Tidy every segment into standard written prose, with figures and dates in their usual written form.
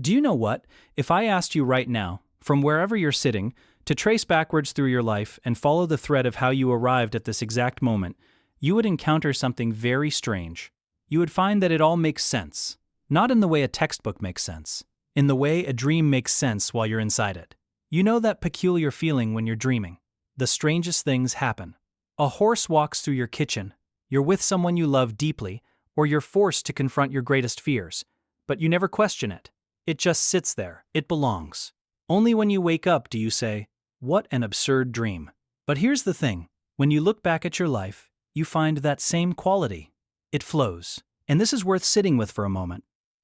Do you know what? If I asked you right now, from wherever you're sitting, to trace backwards through your life and follow the thread of how you arrived at this exact moment, you would encounter something very strange. You would find that it all makes sense. Not in the way a textbook makes sense. In the way a dream makes sense while you're inside it. You know that peculiar feeling when you're dreaming. The strangest things happen. A horse walks through your kitchen. You're with someone you love deeply, or you're forced to confront your greatest fears. But you never question it. It just sits there. It belongs. Only when you wake up do you say, "What an absurd dream." But here's the thing. When you look back at your life, you find that same quality. It flows. And this is worth sitting with for a moment.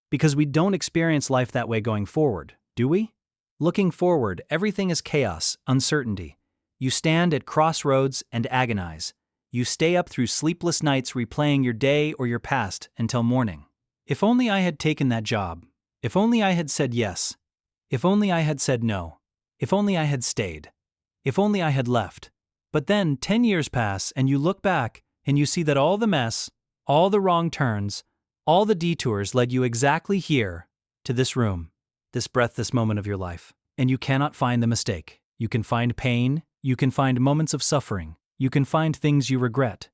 Because we don't experience life that way going forward, do we? Looking forward, everything is chaos, uncertainty. You stand at crossroads and agonize. You stay up through sleepless nights replaying your day or your past until morning. If only I had taken that job. If only I had said yes. If only I had said no. If only I had stayed. If only I had left. But then 10 years pass and you look back and you see that all the mess, all the wrong turns, all the detours led you exactly here, to this room, this breath, this moment of your life. And you cannot find the mistake. You can find pain, you can find moments of suffering, you can find things you regret.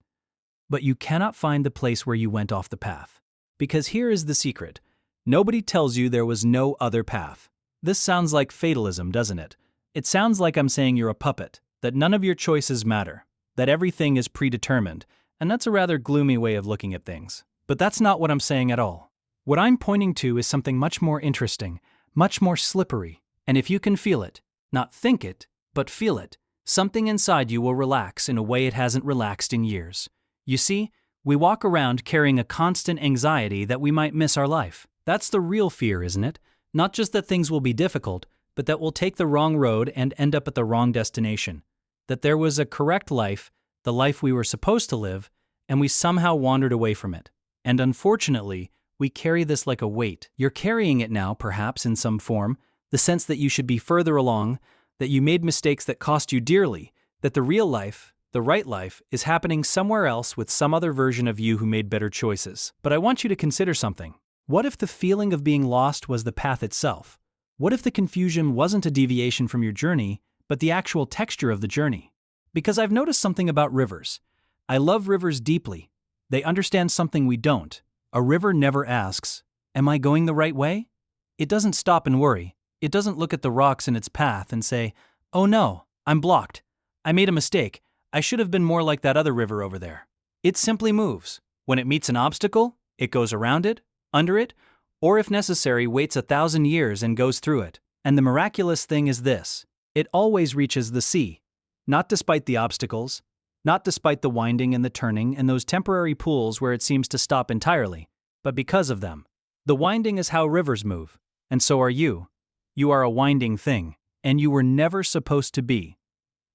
But you cannot find the place where you went off the path. Because here is the secret. Nobody tells you there was no other path. This sounds like fatalism, doesn't it? It sounds like I'm saying you're a puppet, that none of your choices matter, that everything is predetermined, and that's a rather gloomy way of looking at things. But that's not what I'm saying at all. What I'm pointing to is something much more interesting, much more slippery, and if you can feel it, not think it, but feel it, something inside you will relax in a way it hasn't relaxed in years. You see, we walk around carrying a constant anxiety that we might miss our life. That's the real fear, isn't it? Not just that things will be difficult, but that we'll take the wrong road and end up at the wrong destination. That there was a correct life, the life we were supposed to live, and we somehow wandered away from it. And unfortunately, we carry this like a weight. You're carrying it now, perhaps in some form, the sense that you should be further along, that you made mistakes that cost you dearly, that the real life, the right life, is happening somewhere else with some other version of you who made better choices. But I want you to consider something. What if the feeling of being lost was the path itself? What if the confusion wasn't a deviation from your journey, but the actual texture of the journey? Because I've noticed something about rivers. I love rivers deeply. They understand something we don't. A river never asks, "Am I going the right way?" It doesn't stop and worry. It doesn't look at the rocks in its path and say, "Oh no, I'm blocked. I made a mistake. I should have been more like that other river over there." It simply moves. When it meets an obstacle, it goes around it, under it, or if necessary waits 1,000 years and goes through it. And the miraculous thing is this. It always reaches the sea. Not despite the obstacles, not despite the winding and the turning and those temporary pools where it seems to stop entirely, but because of them. The winding is how rivers move, and so are you. You are a winding thing, and you were never supposed to be.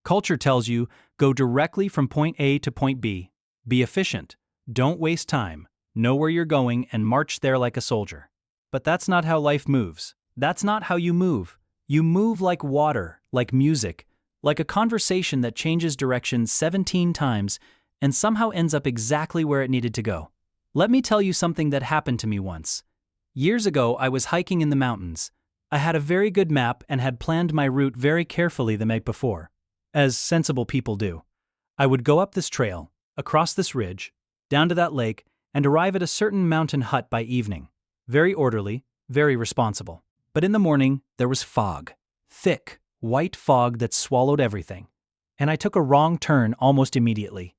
Culture tells you, go directly from point A to point B. Be efficient. Don't waste time. Know where you're going and march there like a soldier. But that's not how life moves. That's not how you move. You move like water, like music, like a conversation that changes direction 17 times and somehow ends up exactly where it needed to go. Let me tell you something that happened to me once. Years ago, I was hiking in the mountains. I had a very good map and had planned my route very carefully the night before, as sensible people do. I would go up this trail, across this ridge, down to that lake, and arrive at a certain mountain hut by evening. Very orderly, very responsible. But in the morning, there was fog. Thick, white fog that swallowed everything. And I took a wrong turn almost immediately.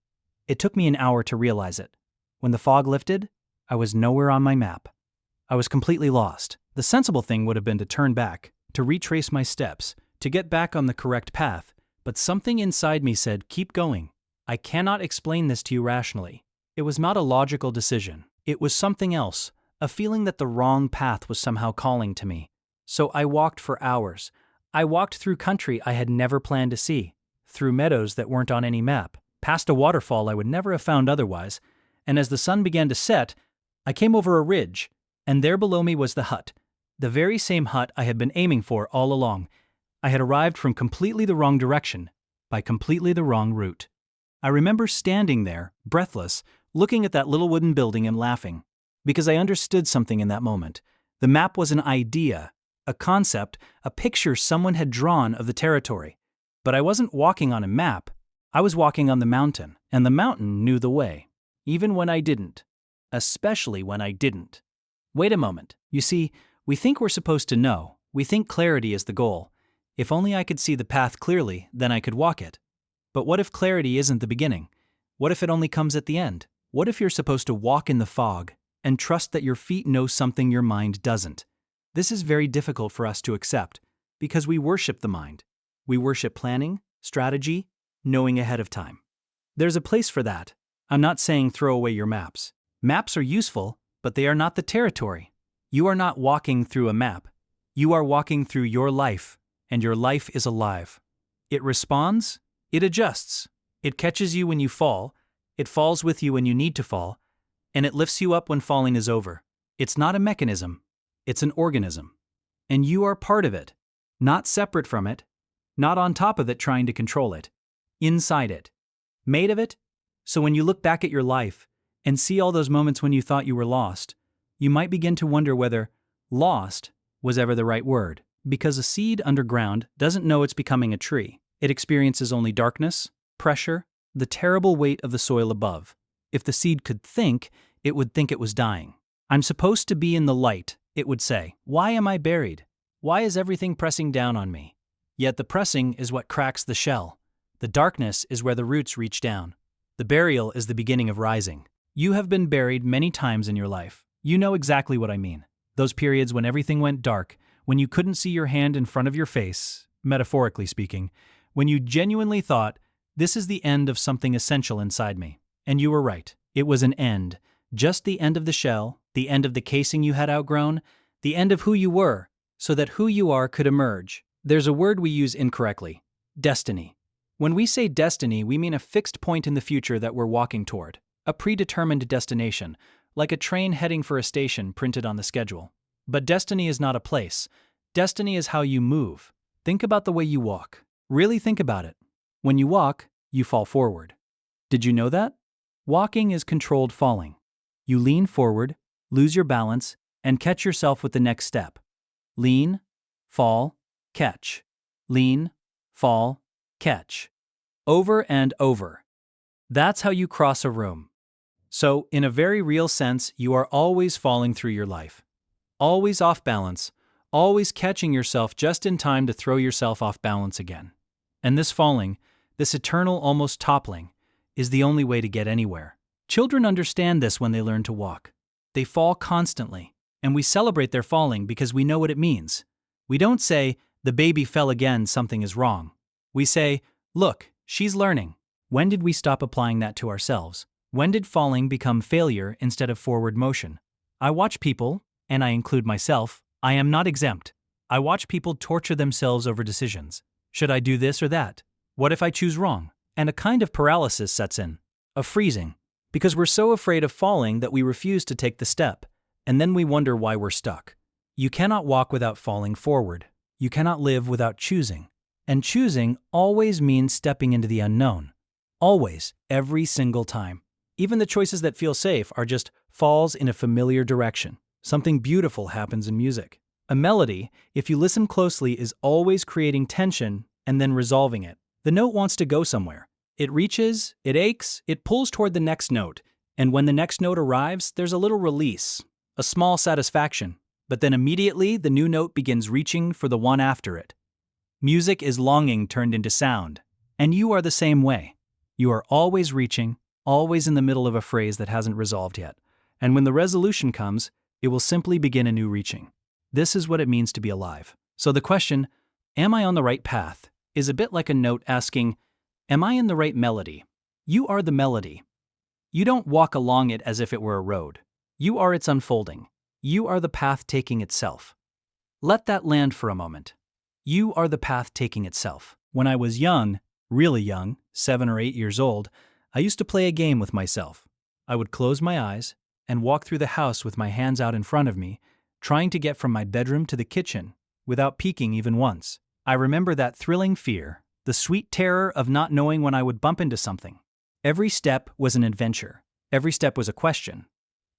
It took me an hour to realize it. When the fog lifted, I was nowhere on my map. I was completely lost. The sensible thing would have been to turn back, to retrace my steps, to get back on the correct path. But something inside me said, keep going. I cannot explain this to you rationally. It was not a logical decision. It was something else, a feeling that the wrong path was somehow calling to me. So I walked for hours. I walked through country I had never planned to see, through meadows that weren't on any map, past a waterfall I would never have found otherwise, and as the sun began to set, I came over a ridge, and there below me was the hut, the very same hut I had been aiming for all along. I had arrived from completely the wrong direction, by completely the wrong route. I remember standing there, breathless, looking at that little wooden building and laughing, because I understood something in that moment. The map was an idea, a concept, a picture someone had drawn of the territory. But I wasn't walking on a map. I was walking on the mountain, and the mountain knew the way. Even when I didn't. Especially when I didn't. Wait a moment. You see, we think we're supposed to know. We think clarity is the goal. If only I could see the path clearly, then I could walk it. But what if clarity isn't the beginning? What if it only comes at the end? What if you're supposed to walk in the fog and trust that your feet know something your mind doesn't? This is very difficult for us to accept because we worship the mind. We worship planning, strategy, knowing ahead of time. There's a place for that. I'm not saying throw away your maps. Maps are useful, but they are not the territory. You are not walking through a map. You are walking through your life, and your life is alive. It responds, it adjusts, it catches you when you fall, it falls with you when you need to fall, and it lifts you up when falling is over. It's not a mechanism, it's an organism. And you are part of it, not separate from it, not on top of it trying to control it, inside it, made of it. So when you look back at your life and see all those moments when you thought you were lost, you might begin to wonder whether lost was ever the right word. Because a seed underground doesn't know it's becoming a tree. It experiences only darkness, pressure, the terrible weight of the soil above. If the seed could think, it would think it was dying. I'm supposed to be in the light, it would say. Why am I buried? Why is everything pressing down on me? Yet the pressing is what cracks the shell. The darkness is where the roots reach down. The burial is the beginning of rising. You have been buried many times in your life. You know exactly what I mean. Those periods when everything went dark, when you couldn't see your hand in front of your face, metaphorically speaking, when you genuinely thought, this is the end of something essential inside me. And you were right. It was an end. Just the end of the shell, the end of the casing you had outgrown, the end of who you were, so that who you are could emerge. There's a word we use incorrectly. Destiny. When we say destiny, we mean a fixed point in the future that we're walking toward. A predetermined destination, like a train heading for a station printed on the schedule. But destiny is not a place. Destiny is how you move. Think about the way you walk. Really think about it. When you walk, you fall forward. Did you know that? Walking is controlled falling. You lean forward, lose your balance, and catch yourself with the next step. Lean, fall, catch. Lean, fall, catch. Over and over. That's how you cross a room. So, in a very real sense, you are always falling through your life. Always off balance, always catching yourself just in time to throw yourself off balance again. And this falling, this eternal almost toppling, is the only way to get anywhere. Children understand this when they learn to walk. They fall constantly, and we celebrate their falling because we know what it means. We don't say, the baby fell again, something is wrong. We say, look, she's learning. When did we stop applying that to ourselves? When did falling become failure instead of forward motion? I watch people, and I include myself, I am not exempt. I watch people torture themselves over decisions. Should I do this or that? What if I choose wrong? And a kind of paralysis sets in, a freezing, because we're so afraid of falling that we refuse to take the step, and then we wonder why we're stuck. You cannot walk without falling forward. You cannot live without choosing. And choosing always means stepping into the unknown. Always, every single time. Even the choices that feel safe are just falls in a familiar direction. Something beautiful happens in music. A melody, if you listen closely, is always creating tension and then resolving it. The note wants to go somewhere. It reaches, it aches, it pulls toward the next note. And when the next note arrives, there's a little release, a small satisfaction. But then immediately the new note begins reaching for the one after it. Music is longing turned into sound. And you are the same way. You are always reaching, always in the middle of a phrase that hasn't resolved yet. And when the resolution comes, it will simply begin a new reaching. This is what it means to be alive. So the question, am I on the right path, is a bit like a note asking, am I in the right melody? You are the melody. You don't walk along it as if it were a road. You are its unfolding. You are the path taking itself. Let that land for a moment. You are the path taking itself. When I was young, really young, 7 or 8 years old, I used to play a game with myself. I would close my eyes and walk through the house with my hands out in front of me, trying to get from my bedroom to the kitchen without peeking even once. I remember that thrilling fear, the sweet terror of not knowing when I would bump into something. Every step was an adventure. Every step was a question.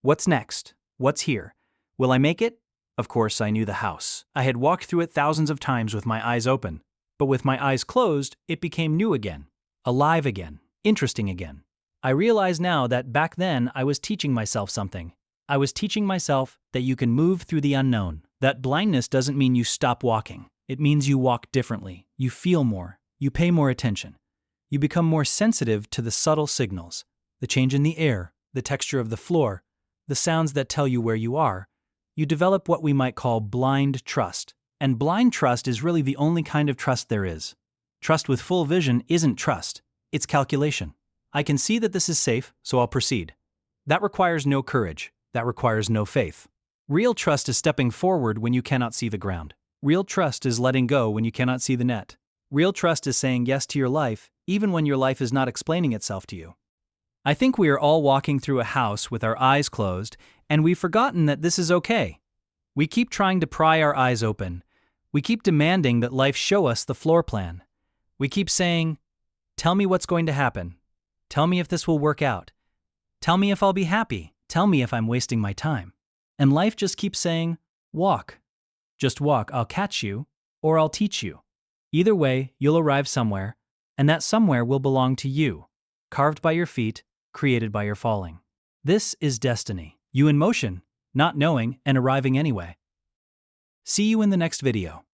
What's next? What's here? Will I make it? Of course, I knew the house. I had walked through it thousands of times with my eyes open. But with my eyes closed, it became new again, alive again, interesting again. I realize now that back then I was teaching myself something. I was teaching myself that you can move through the unknown, that blindness doesn't mean you stop walking. It means you walk differently, you feel more, you pay more attention. You become more sensitive to the subtle signals, the change in the air, the texture of the floor, the sounds that tell you where you are. You develop what we might call blind trust. And blind trust is really the only kind of trust there is. Trust with full vision isn't trust, it's calculation. I can see that this is safe, so I'll proceed. That requires no courage. That requires no faith. Real trust is stepping forward when you cannot see the ground. Real trust is letting go when you cannot see the net. Real trust is saying yes to your life, even when your life is not explaining itself to you. I think we are all walking through a house with our eyes closed, and we've forgotten that this is okay. We keep trying to pry our eyes open. We keep demanding that life show us the floor plan. We keep saying, "Tell me what's going to happen. Tell me if this will work out. Tell me if I'll be happy. Tell me if I'm wasting my time." And life just keeps saying, "Walk. Just walk, I'll catch you, or I'll teach you." Either way, you'll arrive somewhere, and that somewhere will belong to you, carved by your feet, created by your falling. This is destiny. You in motion, not knowing and arriving anyway. See you in the next video.